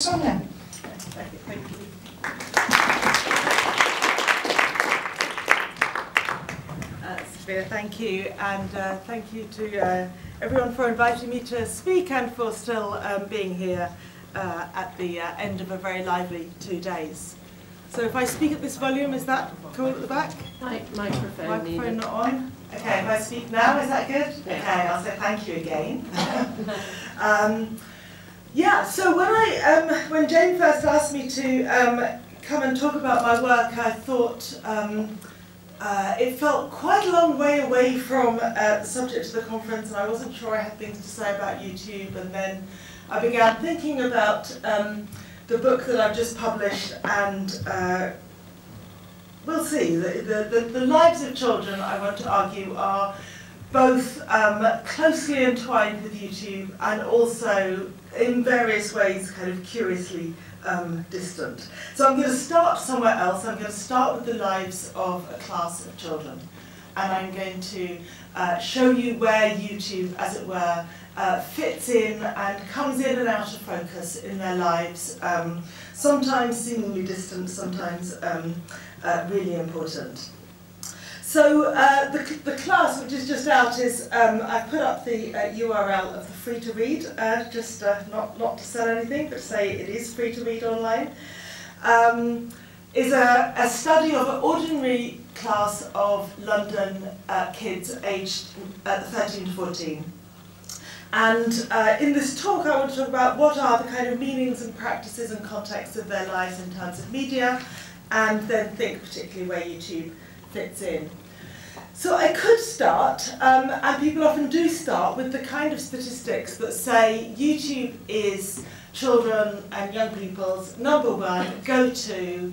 Sonia. Thank you. Sophia, thank you, and thank you to everyone for inviting me to speak and for still being here at the end of a very lively 2 days. So if I speak at this volume, is that cool at the back? Microphone not on. Okay, if I speak now, is that good? Okay, I'll say thank you again. Yeah, so when Jane first asked me to come and talk about my work, I thought it felt quite a long way away from the subject of the conference, and I wasn't sure I had things to say about YouTube, and then I began thinking about the book that I've just published, and we'll see. The lives of children, I want to argue, are both closely entwined with YouTube and also in various ways kind of curiously distant. So I'm going to start somewhere else. I'm going to start with the lives of a class of children, and I'm going to show you where YouTube, as it were, fits in and comes in and out of focus in their lives, sometimes seemingly distant, sometimes really important. So the class, which is just out, is I've put up the URL of the free to read, just not to sell anything, but to say it is free to read online. Is a study of an ordinary class of London kids aged 13 to 14. And in this talk, I want to talk about what are the kind of meanings and practices and contexts of their lives in terms of media, and then think particularly where YouTube fits in. So I could start, and people often do start, with the kind of statistics that say YouTube is children and young people's #1 go-to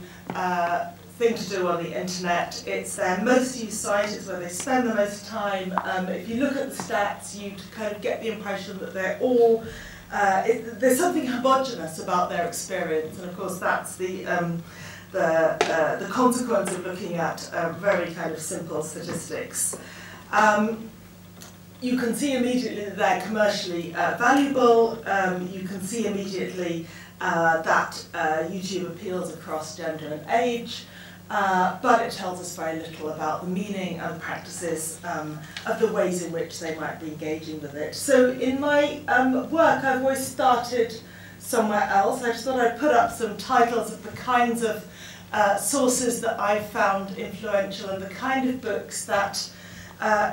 thing to do on the internet. It's their most used site, it's where they spend the most time. If you look at the stats, you'd kind of get the impression that they're all, there's something homogenous about their experience, and of course that's the consequence of looking at very kind of simple statistics. You can see immediately that they're commercially valuable. You can see immediately that YouTube appeals across gender and age, but it tells us very little about the meaning and practices of the ways in which they might be engaging with it. So in my work, I've always started somewhere else. I just thought I'd put up some titles of the kinds of sources that I've found influential and the kind of books that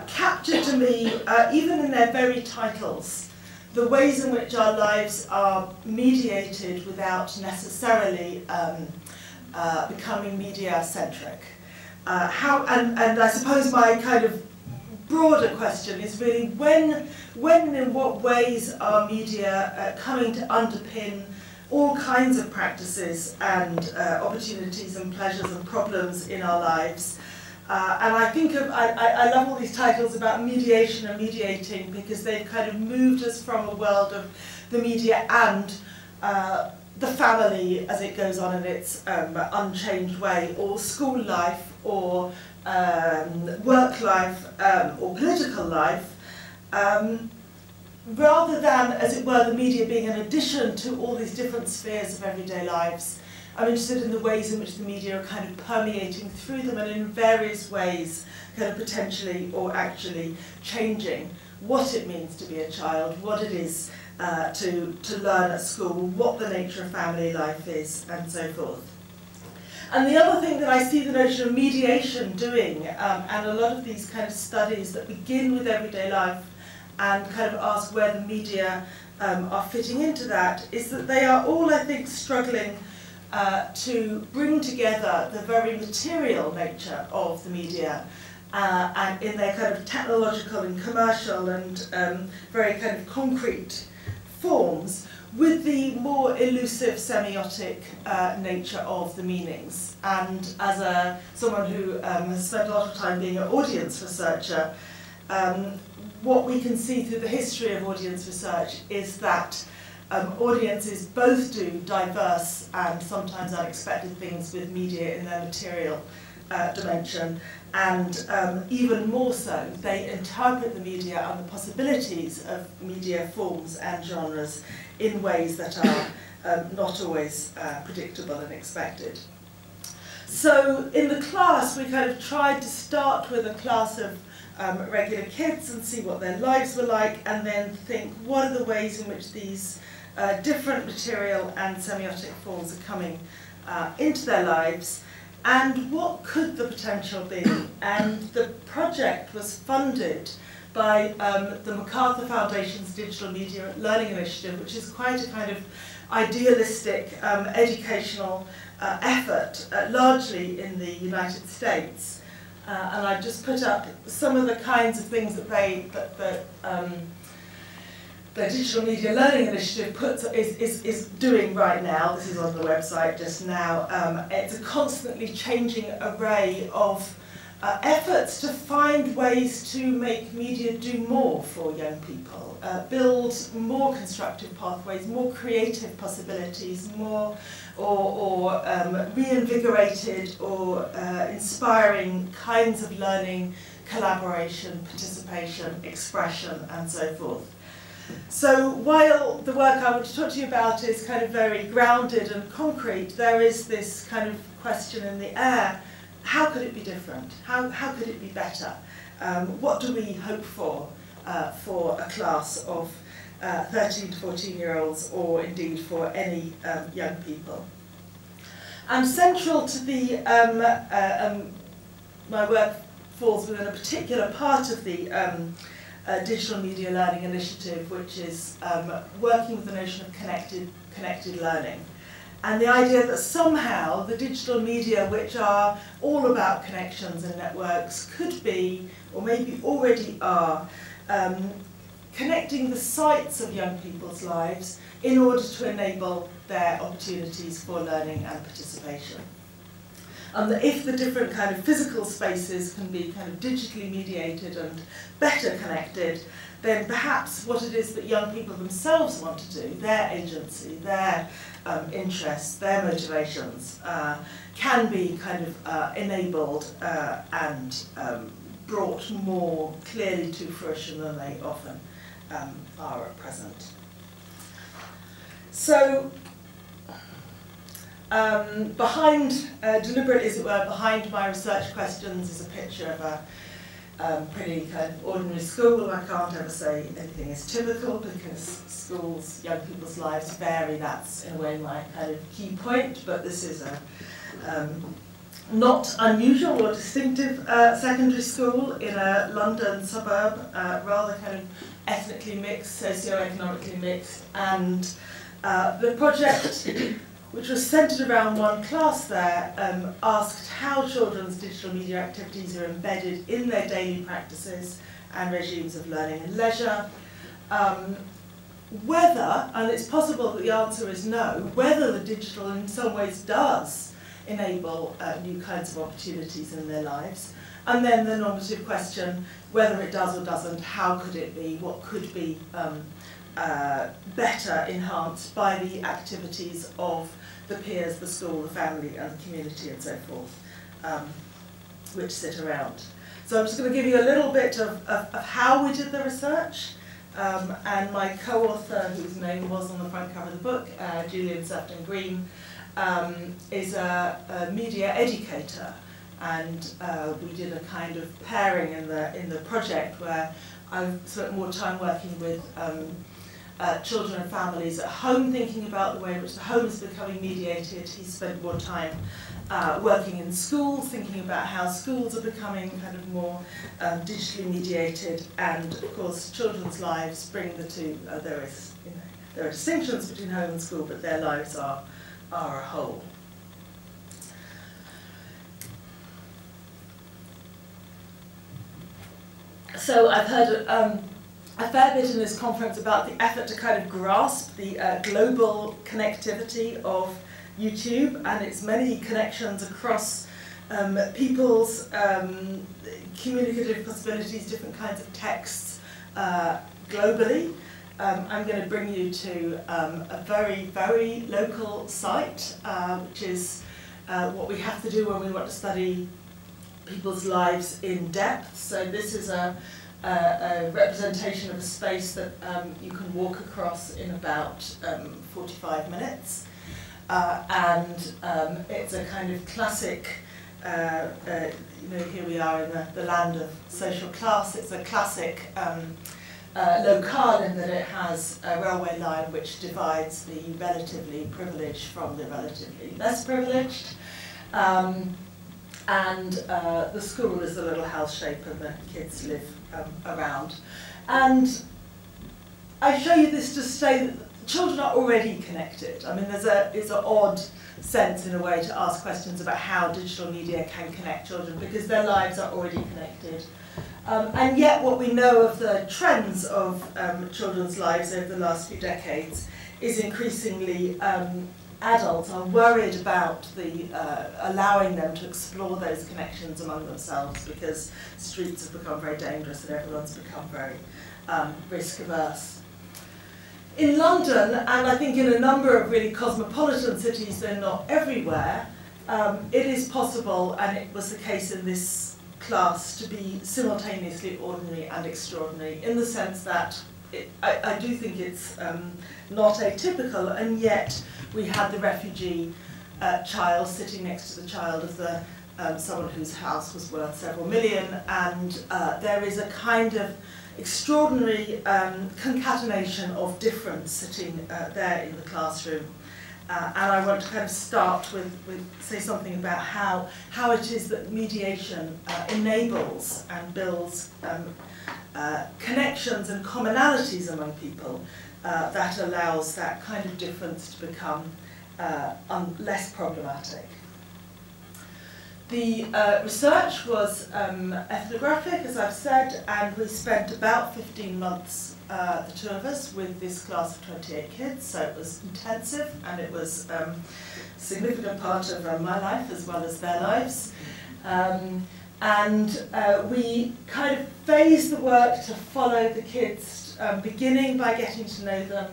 capture to me, even in their very titles, the ways in which our lives are mediated without necessarily becoming media-centric. And I suppose my kind of broader question is really when and in what ways are media coming to underpin all kinds of practices and opportunities and pleasures and problems in our lives. And I think I love all these titles about mediation and mediating, because they've kind of moved us from a world of the media and the family as it goes on in its unchanged way, or school life, or work life, or political life. Rather than, as it were, the media being an addition to all these different spheres of everyday lives, I'm interested in the ways in which the media are kind of permeating through them and in various ways kind of potentially or actually changing what it means to be a child, what it is to learn at school, what the nature of family life is, and so forth. And the other thing that I see the notion of mediation doing, and a lot of these kind of studies that begin with everyday life and kind of ask where the media are fitting into that, is that they are all, I think, struggling to bring together the very material nature of the media and in their kind of technological and commercial and very kind of concrete forms with the more elusive semiotic nature of the meanings. And as someone who has spent a lot of time being an audience researcher, what we can see through the history of audience research is that audiences both do diverse and sometimes unexpected things with media in their material dimension, and even more so, they interpret the media and the possibilities of media forms and genres in ways that are not always predictable and expected. So in the class, we kind of tried to start with a class of regular kids and see what their lives were like, and then think, what are the ways in which these different material and semiotic forms are coming into their lives, and what could the potential be? And the project was funded by the MacArthur Foundation's Digital Media Learning Initiative, which is quite a kind of idealistic educational effort, largely in the United States. And I just put up some of the kinds of things that the Digital Media Learning Initiative is doing right now. This is on the website just now. It's a constantly changing array of efforts to find ways to make media do more for young people, build more constructive pathways, more creative possibilities, more reinvigorated or inspiring kinds of learning, collaboration, participation, expression, and so forth. So while the work I want to talk to you about is kind of very grounded and concrete, there is this kind of question in the air: how could it be different? How could it be better? What do we hope for a class of 13 to 14-year-olds, or indeed for any young people? And central to the my work falls within a particular part of the Digital Media Learning Initiative, which is working with the notion of connected learning. And the idea that somehow the digital media, which are all about connections and networks, could be, or maybe already are, connecting the sites of young people's lives in order to enable their opportunities for learning and participation. And that if the different kind of physical spaces can be kind of digitally mediated and better connected, then perhaps what it is that young people themselves want to do, their agency, their interests, their motivations, can be kind of enabled and brought more clearly to fruition than they often are at present. So, behind, deliberate as it were, behind my research questions is a picture of a pretty kind of ordinary school. I can't ever say anything is typical because schools, young people's lives vary. That's in a way my kind of key point, but this is a not unusual or distinctive secondary school in a London suburb, rather kind of ethnically mixed, socio-economically mixed, and the project, which was centred around one class there, asked how children's digital media activities are embedded in their daily practices and regimes of learning and leisure. Whether, and it's possible that the answer is no, whether the digital in some ways does enable new kinds of opportunities in their lives. And then the normative question, whether it does or doesn't, how could it be, what could be better enhanced by the activities of the peers, the school, the family, and the community, and so forth, which sit around. So I'm just going to give you a little bit of how we did the research, and my co-author, whose name was on the front cover of the book, Julian Sefton-Green, is a media educator, and we did a kind of pairing in the project where I've spent more time working with children and families at home, thinking about the way in which the home is becoming mediated. He spent more time working in schools, thinking about how schools are becoming kind of more digitally mediated, and of course children's lives bring the two. There are distinctions between home and school, but their lives are a whole. So I've heard a fair bit in this conference about the effort to kind of grasp the global connectivity of YouTube and its many connections across people's communicative possibilities, different kinds of texts globally. I'm going to bring you to a very, very local site, which is what we have to do when we want to study people's lives in depth. So this is a a representation of a space that you can walk across in about 45 minutes. And it's a kind of classic, you know, here we are in the land of social class. It's a classic locale in that it has a railway line which divides the relatively privileged from the relatively less privileged. And the school is a little house shape and the kids live around. And I show you this to say that children are already connected. I mean, it's an odd sense in a way to ask questions about how digital media can connect children because their lives are already connected. And yet what we know of the trends of children's lives over the last few decades is increasingly adults are worried about allowing them to explore those connections among themselves because streets have become very dangerous and everyone's become very risk averse. In London, and I think in a number of really cosmopolitan cities, they're not everywhere, it is possible, and it was the case in this class, to be simultaneously ordinary and extraordinary, in the sense that I do think it's not atypical, and yet we had the refugee child sitting next to the child of someone whose house was worth several million, and there is a kind of extraordinary concatenation of difference sitting there in the classroom. And I want to kind of start with say something about how it is that mediation enables and builds connections and commonalities among people that allows that kind of difference to become less problematic. The research was ethnographic, as I've said, and we spent about 15 months, the two of us, with this class of 28 kids, so it was intensive and it was a significant part of my life as well as their lives. And we kind of phased the work to follow the kids, beginning by getting to know them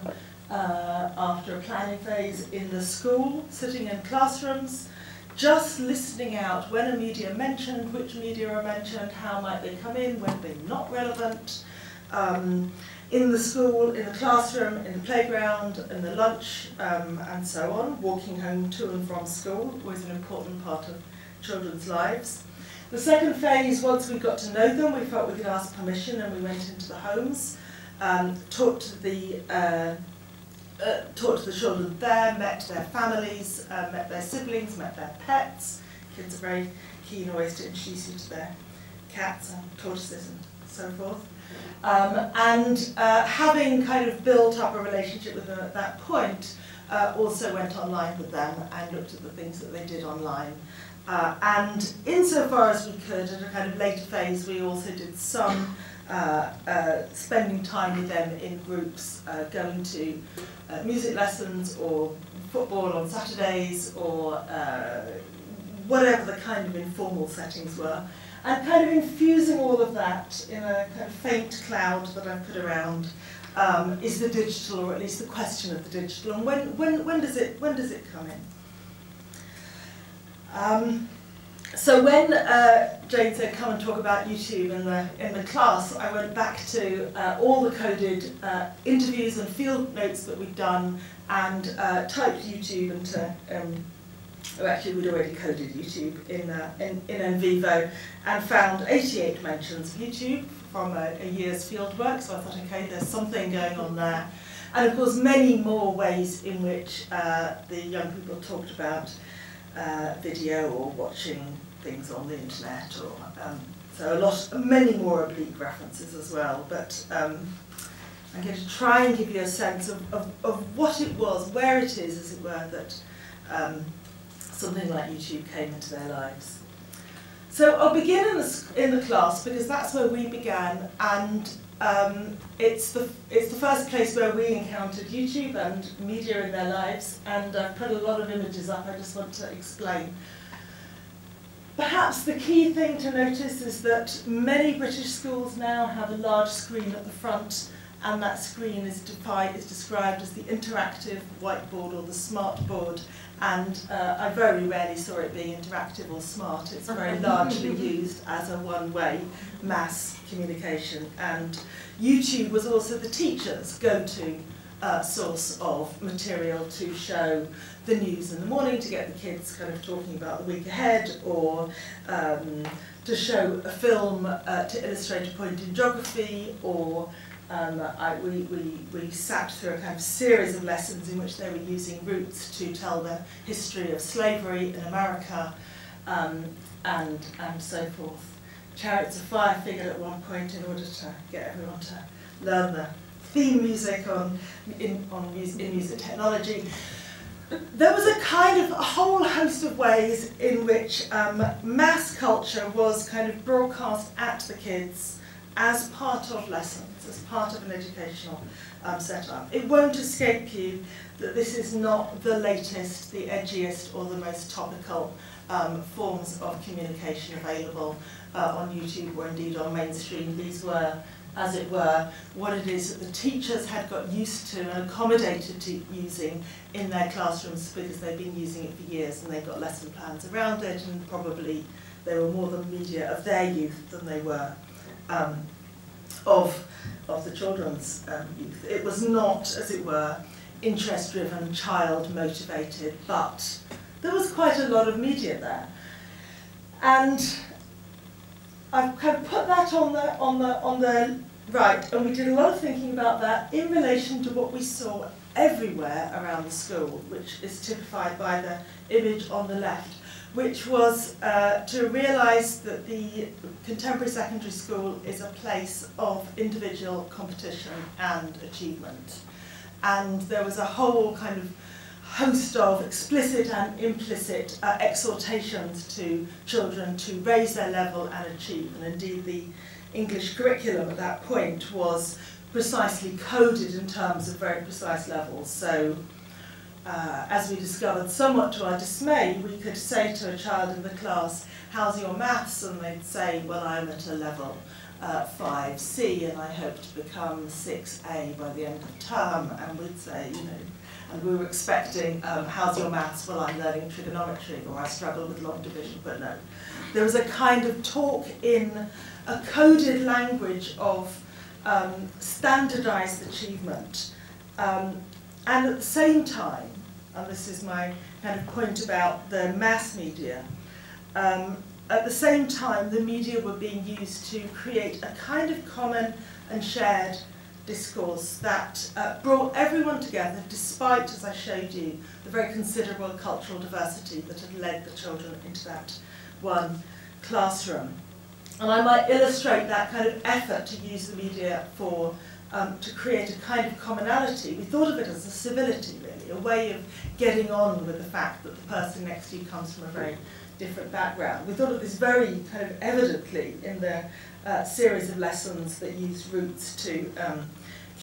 after a planning phase in the school, sitting in classrooms, just listening out when a media mentioned, which media are mentioned, how might they come in, when they're not relevant, in the school, in the classroom, in the playground, in the lunch, and so on, walking home to and from school, was an important part of children's lives. The second phase, once we got to know them, we felt we could ask permission and we went into the homes, talked to the children there, met their families, met their siblings, met their pets. Kids are very keen always to introduce you to their cats and tortoises and so forth. Having kind of built up a relationship with them at that point, also went online with them and looked at the things that they did online. And insofar as we could, at a kind of later phase, we also did some spending time with them in groups, going to music lessons or football on Saturdays or whatever the kind of informal settings were, and kind of infusing all of that in a kind of faint cloud that I've put around is the digital, or at least the question of the digital, and when does it come in? So when Jane said come and talk about YouTube in the class, I went back to all the coded interviews and field notes that we'd done and typed YouTube into, actually we'd already coded YouTube in NVivo, and found 88 mentions of YouTube from a year's field work, so I thought, okay, there's something going on there. And of course many more ways in which the young people talked about video or watching things on the internet, or so many more oblique references as well. But I'm going to try and give you a sense of what it was, where it is, as it were, that something like YouTube came into their lives. So I'll begin in the class because that's where we began, and it's the first place where we encountered YouTube and media in their lives, and I've put a lot of images up. I just want to explain. Perhaps the key thing to notice is that many British schools now have a large screen at the front and that screen is described as the interactive whiteboard or the smart board, and I very rarely saw it being interactive or smart. It's very largely used as a one-way mass communication, and YouTube was also the teacher's go-to source of material to show the news in the morning, to get the kids kind of talking about the week ahead, or to show a film to illustrate a point in geography, or we sat through a kind of series of lessons in which they were using roots to tell the history of slavery in America, and so forth. Chariots of Fire figured at one point in order to get everyone to learn the theme music in music technology. There was a whole host of ways in which mass culture was kind of broadcast at the kids as part of lessons, as part of an educational setup. It won't escape you that this is not the latest, the edgiest, or the most topical forms of communication available on YouTube or indeed on mainstream. These were, as it were, what it is that the teachers had got used to and accommodated to using in their classrooms because they've been using it for years and they've got lesson plans around it, and probably they were more the media of their youth than they were of the children's youth. It was not, as it were, interest-driven, child-motivated, but there was quite a lot of media there. And I've kind of put that on the right, and we did a lot of thinking about that in relation to what we saw everywhere around the school, which is typified by the image on the left, which was to realise that the contemporary secondary school is a place of individual competition and achievement. And there was a whole kind of host of explicit and implicit exhortations to children to raise their level and achieve. And indeed the English curriculum at that point was precisely coded in terms of very precise levels. So as we discovered somewhat to our dismay, we could say to a child in the class, "How's your maths?" And they'd say, "Well, I'm at a level 5C and I hope to become 6A by the end of term." And we'd say, you know, and we were expecting, "How's your maths?" "Well, I'm learning trigonometry," or "I struggle with long division." But no, there was a kind of talk in a coded language of standardized achievement. And at the same time, and this is my kind of point about the mass media, at the same time the media were being used to create a kind of common and shared discourse that brought everyone together, despite, as I showed you, the very considerable cultural diversity that had led the children into that one classroom. And I might illustrate that kind of effort to use the media for to create a kind of commonality. We thought of it as a civility, really, a way of getting on with the fact that the person next to you comes from a very different background. We thought of this very kind of evidently in the series of lessons that used roots to